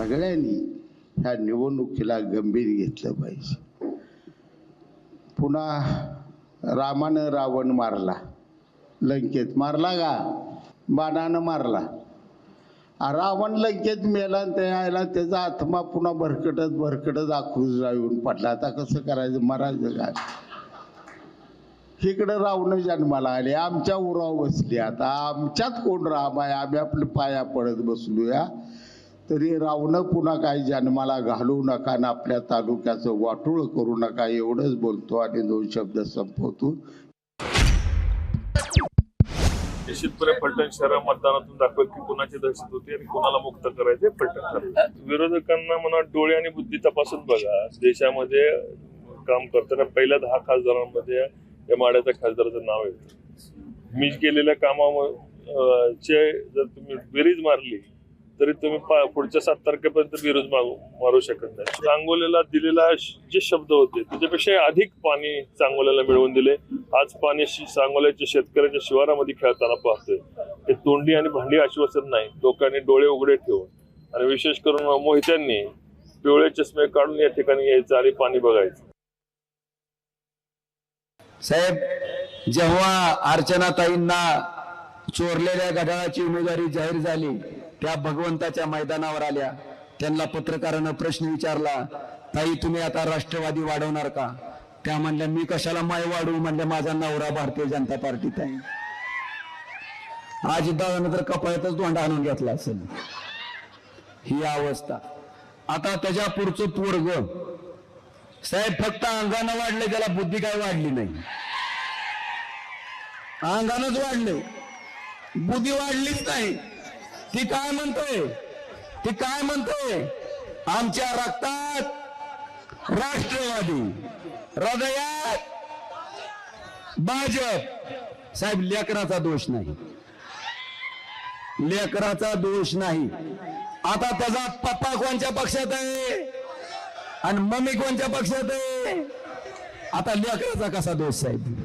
सगळ्यांनी ह्या निवडणुकीला गंभीर घेतलं पाहिजे. पुन्हा रामानं रावण मारला, लंकेत मारला का? बाणानं मारला. रावण लंकेत मेला आणि त्याला त्याचा आत्मा पुन्हा भरकटत आक्रोश येऊन पडला. आता कसं करायचं, मरायचं काय? इकडं रावण जन्माला आले, आमच्या उरावर बसली. आता आमच्यात कोण राम आहे? आम्ही आपल्या पाया पडत बसलूया. तरी रावण पुन्हा काही जन्माला घालू नका आणि आपल्या तालुक्याचं वाटोळ करू नका, एवढंच बोलतो आणि 2 शब्द संपवतो. निश्चितपणे फलटण शहर मतदानातून दाखवेल की कोणाची दहशत होती आणि कोणाला मुक्त करायचे फलटण ठरलं. विरोधकांना म्हणा डोळे आणि बुद्धी तपासून बघा. देशामध्ये काम करताना पहिल्या 10 खासदारांमध्ये या माड्याच्या खासदाराचं नाव येतं. मी केलेल्या कामाचे जर तुम्ही बेरीज मारली तरी तुम्ही पुढच्या 7 तारखेपर्यंत बेरीज मारू शकत नाही. सांगोल्याला दिलेला जे शब्द होते त्याच्यापेक्षा अधिक पाणी सांगोल्याला मिळवून दिले. आज पाणी सांगोल्याच्या शेतकऱ्याच्या शिवारामध्ये खेळताना पाहतोय. हे तोंडी आणि भांडी आश्वासन नाही. लोकांनी डोळे उघडे ठेवून आणि विशेष करून मोहित्यांनी पिवळे चष्मे काढून या ठिकाणी यायचं आणि पाणी बघायचं. साहेब, जेव्हा अर्चनाताईंना चोरलेल्या घड्याळाची उमेदवारी जाहीर झाली, त्या भगवंताच्या मैदानावर आल्या. त्यांना पत्रकारानं प्रश्न विचारला, ताई तुम्ही आता राष्ट्रवादी वाढवणार का? त्या म्हणल्या मी कशाला माय वाढवू, म्हणल्या माझा नवरा भारतीय जनता पार्टीत आहे. आज दादानंतर कपाळातच दोंडा आणून घेतला असेल. ही अवस्था. आता त्याच्या पुढचं पोरग साहेब फक्त अंगानं वाढले, त्याला बुद्धी काय वाढली नाही. अंगानच वाढले, बुद्धी वाढलीच नाही. ती काय म्हणतोय? आमच्या रक्तात राष्ट्रवादी, हृदयात भाजप. साहेब लेकराचा दोष नाही, लेकराचा दोष नाही. आता त्याचा पप्पा कोणत्या पक्षात आहे आणि मम्मी कोणत्या पक्षात आहे? आता लेकराचा कसा दोष साहेब?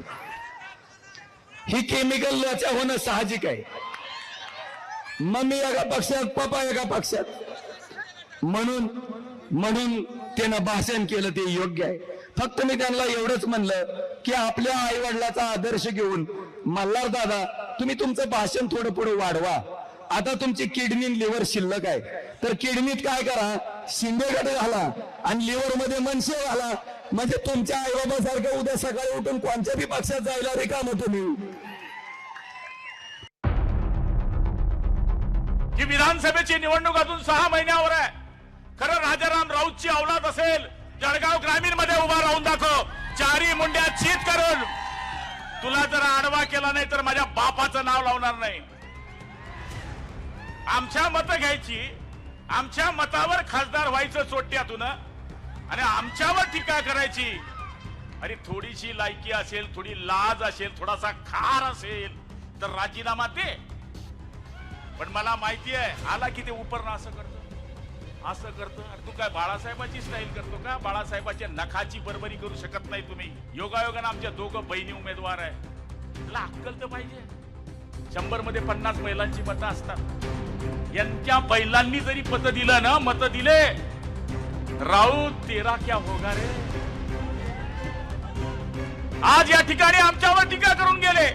ही केमिकल लोचा होणं साहजिक आहे. मम्मी एका पक्षात, पप्पा एका पक्षात. म्हणून त्यानं भाषण केलं ते योग्य आहे. फक्त मी त्यांना एवढंच म्हणलं की आपल्या आई वडिलाचा आदर्श घेऊन मल्हार दादा तुम्ही तुमचं भाषण थोडं पुढे वाढवा. आता तुमची किडनी लिव्हर शिल्लक आहे, तर किडनीत काय करा, शिंदेगड घाला आणि लिव्हर मध्ये मनसे घाला. म्हणजे तुमच्या आई बाबा सारखं उद्या सकाळी उठून कोणत्याही पक्षात जायला रिकाम तुम्ही. ही विधानसभेची निवडणूक अजून 6 महिन्यावर आहे. खरं राजाराम राऊतची औलाद असेल, जळगाव ग्रामीण मध्ये उभा राहून दाखव. 4 मुंड्या चीत करून तुला जर आडवा केला नाही तर माझ्या बापाचं नाव लावणार नाही. आमच्या मतं घ्यायची, आमच्या मतावर खासदार व्हायचं चोट्यातून आणि आमच्यावर टीका करायची. अरे थोडीशी लायकी असेल, थोडी लाज असेल, थोडासा खार असेल तर राजीनामा दे. पण मला माहिती आहे आला की ते उपरनं असं करतो. तू काय बाळासाहेबाची स्टाईल करतो का? बाळासाहेबाच्या नखाची बरोबरी करू शकत नाही तुम्ही. योगायोगानं आमच्या 2 बहिणी उमेदवार आहे. तुला अक्कल तर पाहिजे. 100 मध्ये 50 महिलांची मतं असतात. यांच्या बैलांनी जरी मतं दिले राऊत तेरा क्या होगा रे. आज या ठिकाणी आमच्यावर टीका करून गेले.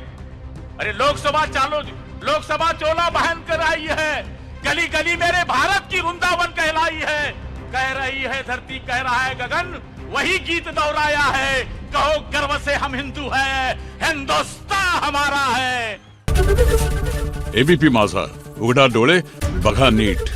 अरे लोकसभा चोला बहन कर आई है, गली गली मेरे भारत की वृंदावन कहलाई है. कह रही है धरती, कह रहा है गगन, वही गीत दोहराया है. कहो गर्व से हम हिंदू हैं, हिंदुस्तान हमारा है. एबीपी माझा, उघडा डोळे बघा नीट.